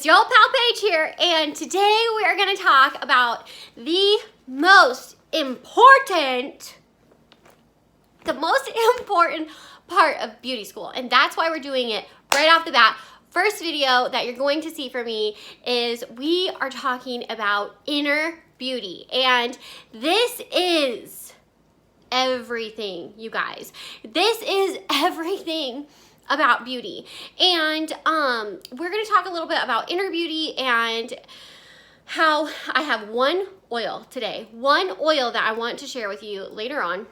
It's your old pal Paige here, and today we are going to talk about the most important part of beauty school, and that's why we're doing it right off the bat. First video that you're going to see from me is we are talking about inner beauty, and this is everything, you guys. This is everything about beauty. And we're going to talk a little bit about inner beauty and how I have one oil today, one oil that I want to share with you later on,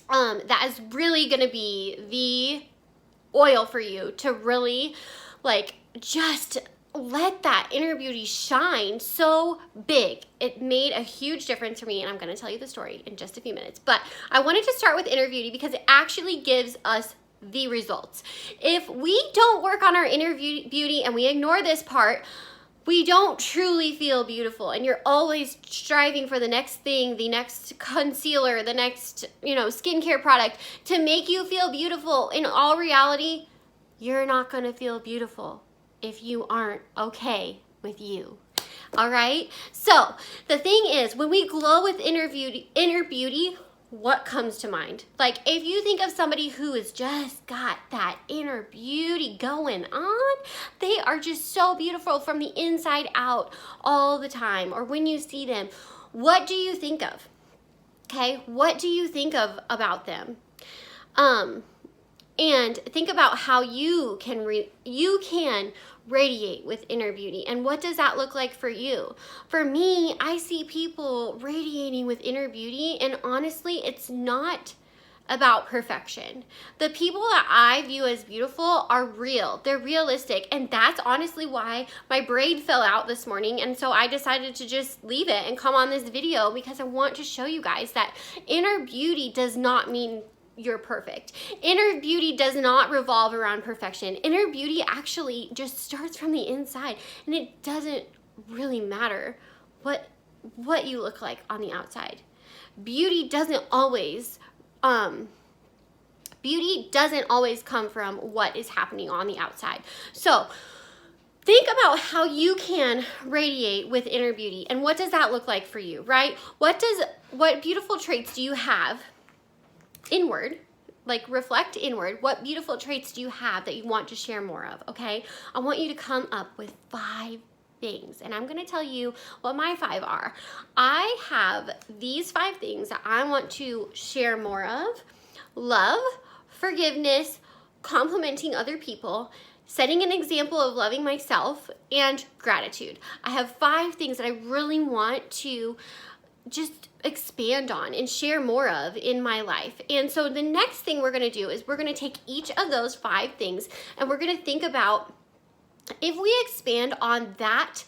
that is really going to be the oil for you to really just let that inner beauty shine so big. It made a huge difference for me, and I'm going to tell you the story in just a few minutes. But I wanted to start with inner beauty because it actually gives us the results. If we don't work on our inner beauty and we ignore this part, we don't truly feel beautiful, and you're always striving for the next thing, the next concealer, the next, skincare product to make you feel beautiful. In all reality, you're not going to feel beautiful if you aren't okay with you. All right? So the thing is, when we glow with inner beauty, what comes to mind? Like, if you think of somebody who has just got that inner beauty going on, they are just so beautiful from the inside out all the time. Or when you see them, what do you think of? Okay, what do you think of about them? And think about how you can radiate with inner beauty. And what does that look like for you? For me, I see people radiating with inner beauty, and honestly, it's not about perfection. The people that I view as beautiful are real. They're realistic, and that's honestly why my braid fell out this morning, and so I decided to just leave it and come on this video because I want to show you guys that inner beauty does not mean you're perfect. Inner beauty does not revolve around perfection. Inner beauty actually just starts from the inside, and it doesn't really matter what you look like on the outside. Beauty doesn't always come from what is happening on the outside. So think about how you can radiate with inner beauty, and what does that look like for you, right? What beautiful traits do you have inward? Reflect inward. What beautiful traits do you have that you want to share more of? Okay, I want you to come up with 5 things, and I'm going to tell you what my 5 are. I have these 5 things that I want to share more of: love, forgiveness, complimenting other people, setting an example of loving myself, and gratitude. I have 5 things that I really want to just expand on and share more of in my life. And so the next thing we're going to do is we're going to take each of those 5 things, and we're going to think about, if we expand on that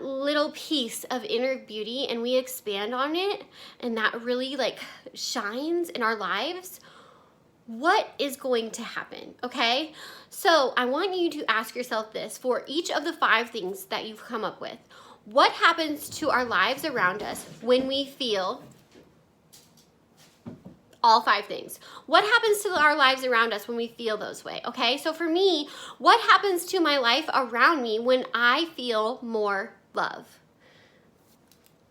little piece of inner beauty and we expand on it, and that really shines in our lives, what is going to happen? Okay, so I want you to ask yourself this for each of the 5 things that you've come up with. What happens to our lives around us when we feel all 5 things? What happens to our lives around us when we feel those way? Okay, so for me, what happens to my life around me when I feel more love?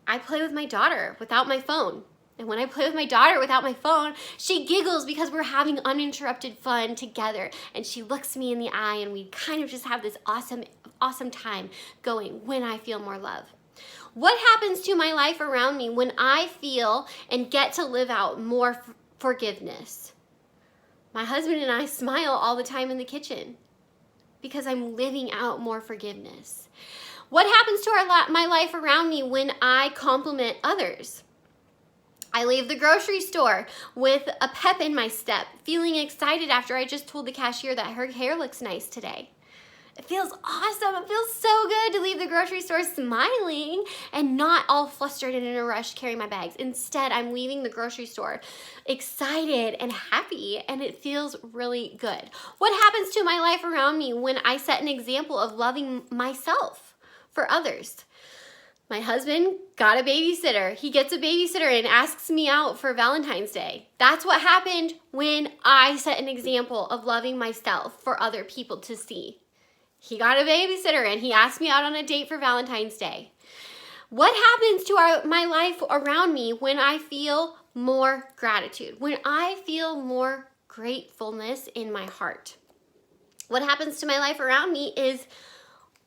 I play with my daughter without my phone. And when I play with my daughter without my phone, she giggles because we're having uninterrupted fun together. And she looks me in the eye, and we kind of just have this awesome time going when I feel more love. What happens to my life around me when I feel and get to live out more forgiveness? My husband and I smile all the time in the kitchen because I'm living out more forgiveness. What happens to my life around me when I compliment others? I leave the grocery store with a pep in my step, feeling excited after I just told the cashier that her hair looks nice today. It feels awesome. It feels so good to leave the grocery store smiling and not all flustered and in a rush carrying my bags. Instead, I'm leaving the grocery store excited and happy, and it feels really good. What happens to my life around me when I set an example of loving myself for others? My husband got a babysitter. He gets a babysitter and asks me out for Valentine's Day. That's what happened when I set an example of loving myself for other people to see. He got a babysitter and he asked me out on a date for Valentine's Day. What happens to my life around me when I feel more gratitude, when I feel more gratefulness in my heart? What happens to my life around me is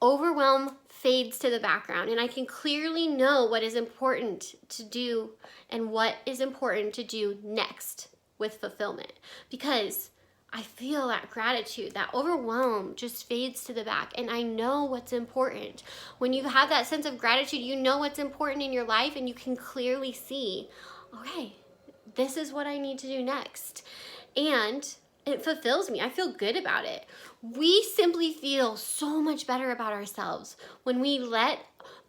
overwhelm fades to the background, and I can clearly know what is important to do and what is important to do next with fulfillment, because I feel that gratitude, that overwhelm just fades to the back, and I know what's important. When you have that sense of gratitude, you know what's important in your life, and you can clearly see, okay, this is what I need to do next. And it fulfills me. I feel good about it. We simply feel so much better about ourselves when we let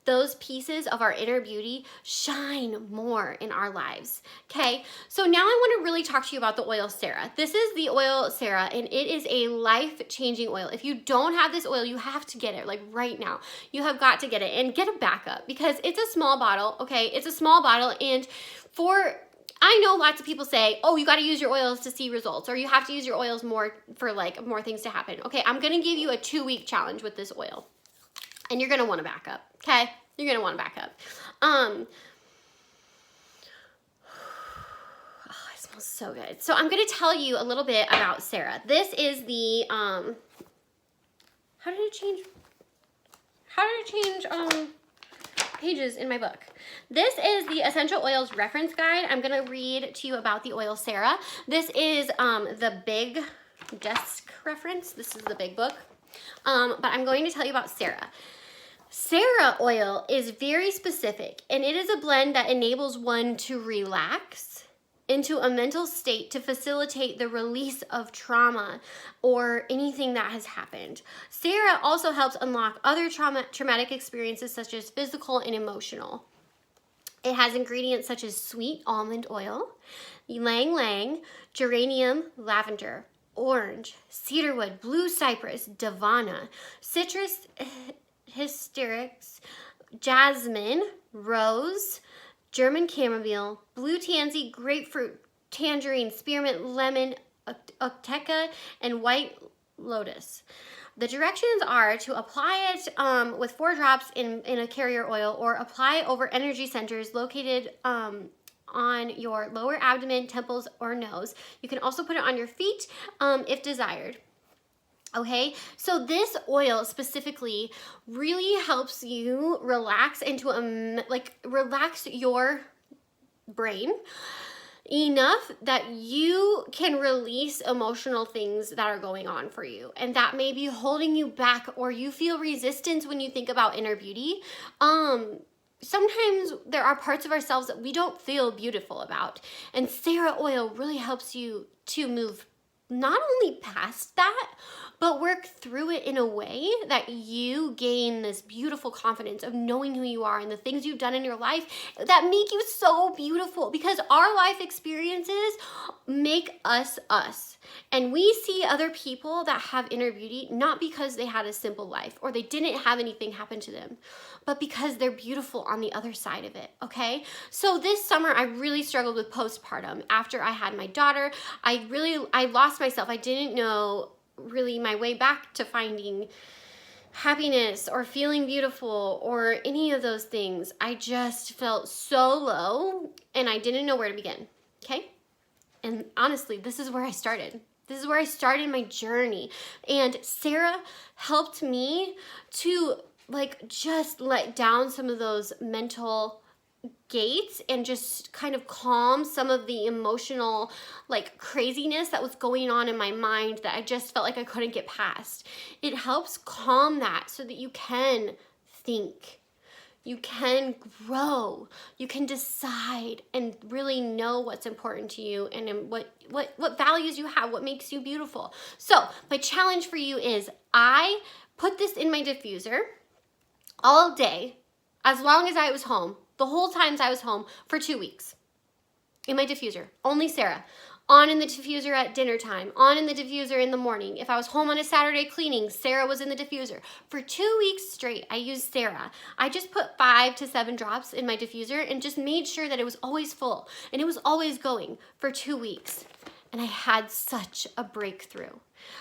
those pieces of our inner beauty shine more in our lives. Okay, so now I want to really talk to you about the oil Sarah. This is the oil Sarah, and it is a life-changing oil. If you don't have this oil, you have to get it, like right now. You have got to get it and get a backup, because it's a small bottle, okay? It's a small bottle, and I know lots of people say, oh, you got to use your oils to see results, or you have to use your oils more for like more things to happen. Okay, I'm going to give you a 2-week challenge with this oil, and you're going to want to back up, okay? You're going to want to back up. Oh, it smells so good. So I'm going to tell you a little bit about Sarah. This is the, how did it change pages in my book? This is the Essential Oils Reference Guide. I'm going to read to you about the oil Sarah. This is the big desk reference. This is the big book. But I'm going to tell you about Sarah. Sarah oil is very specific, and it is a blend that enables one to relax into a mental state to facilitate the release of trauma or anything that has happened. Sarah also helps unlock other traumatic experiences, such as physical and emotional. It has ingredients such as sweet almond oil, ylang ylang, geranium, lavender, orange, cedarwood, blue cypress, davana, citrus hysterics, jasmine, rose, German chamomile, blue tansy, grapefruit, tangerine, spearmint, lemon, octeca, and white lotus. The directions are to apply it with 4 drops in a carrier oil, or apply over energy centers located on your lower abdomen, temples, or nose. You can also put it on your feet if desired. Okay, so this oil specifically really helps you relax into relax your brain enough that you can release emotional things that are going on for you, and that may be holding you back, or you feel resistance when you think about inner beauty. Sometimes there are parts of ourselves that we don't feel beautiful about, and Sarah oil really helps you to move not only past that, but work through it in a way that you gain this beautiful confidence of knowing who you are and the things you've done in your life that make you so beautiful, because our life experiences make us us. And we see other people that have inner beauty not because they had a simple life or they didn't have anything happen to them, but because they're beautiful on the other side of it, okay? So this summer, I really struggled with postpartum. After I had my daughter, I lost myself. I didn't know really my way back to finding happiness or feeling beautiful or any of those things. I just felt so low, and I didn't know where to begin, okay? And honestly, this is where I started. This is where I started my journey. And Sarah helped me to just let down some of those mental gates and just kind of calm some of the emotional craziness that was going on in my mind that I just felt like I couldn't get past. It helps calm that so that you can think, you can grow, you can decide and really know what's important to you and what values you have, what makes you beautiful. So my challenge for you is I put this in my diffuser all day, as long as I was home, the whole times I was home, for 2 weeks. In my diffuser, only Sarah. On in the diffuser at dinner time, on in the diffuser in the morning. If I was home on a Saturday cleaning, Sarah was in the diffuser. For 2 weeks straight, I used Sarah. I just put 5 to 7 drops in my diffuser and just made sure that it was always full and it was always going for 2 weeks. And I had such a breakthrough.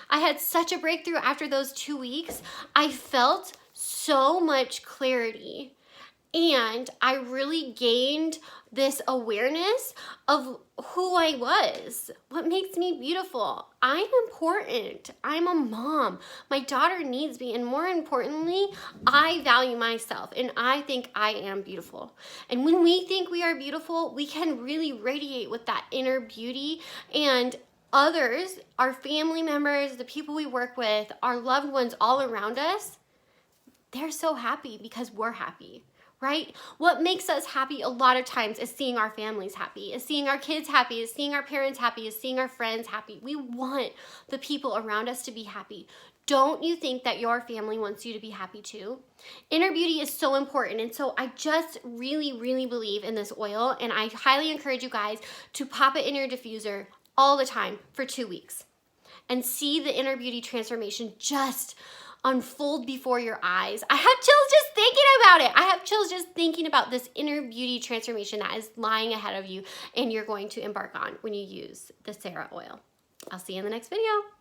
I had such a breakthrough after those 2 weeks. I felt so much clarity, and I really gained this awareness of who I was, what makes me beautiful. I'm important. I'm a mom. My daughter needs me, and more importantly, I value myself, and I think I am beautiful. And when we think we are beautiful, we can really radiate with that inner beauty, and others, our family members, the people we work with, our loved ones all around us, they're so happy because we're happy. Right? What makes us happy a lot of times is seeing our families happy, is seeing our kids happy, is seeing our parents happy, is seeing our friends happy. We want the people around us to be happy. Don't you think that your family wants you to be happy too? Inner beauty is so important, and so I just really, really believe in this oil, and I highly encourage you guys to pop it in your diffuser all the time for 2 weeks and see the inner beauty transformation just unfold before your eyes. I have chills just thinking about it. I have chills just thinking about this inner beauty transformation that is lying ahead of you and you're going to embark on when you use the Sarah oil. I'll see you in the next video.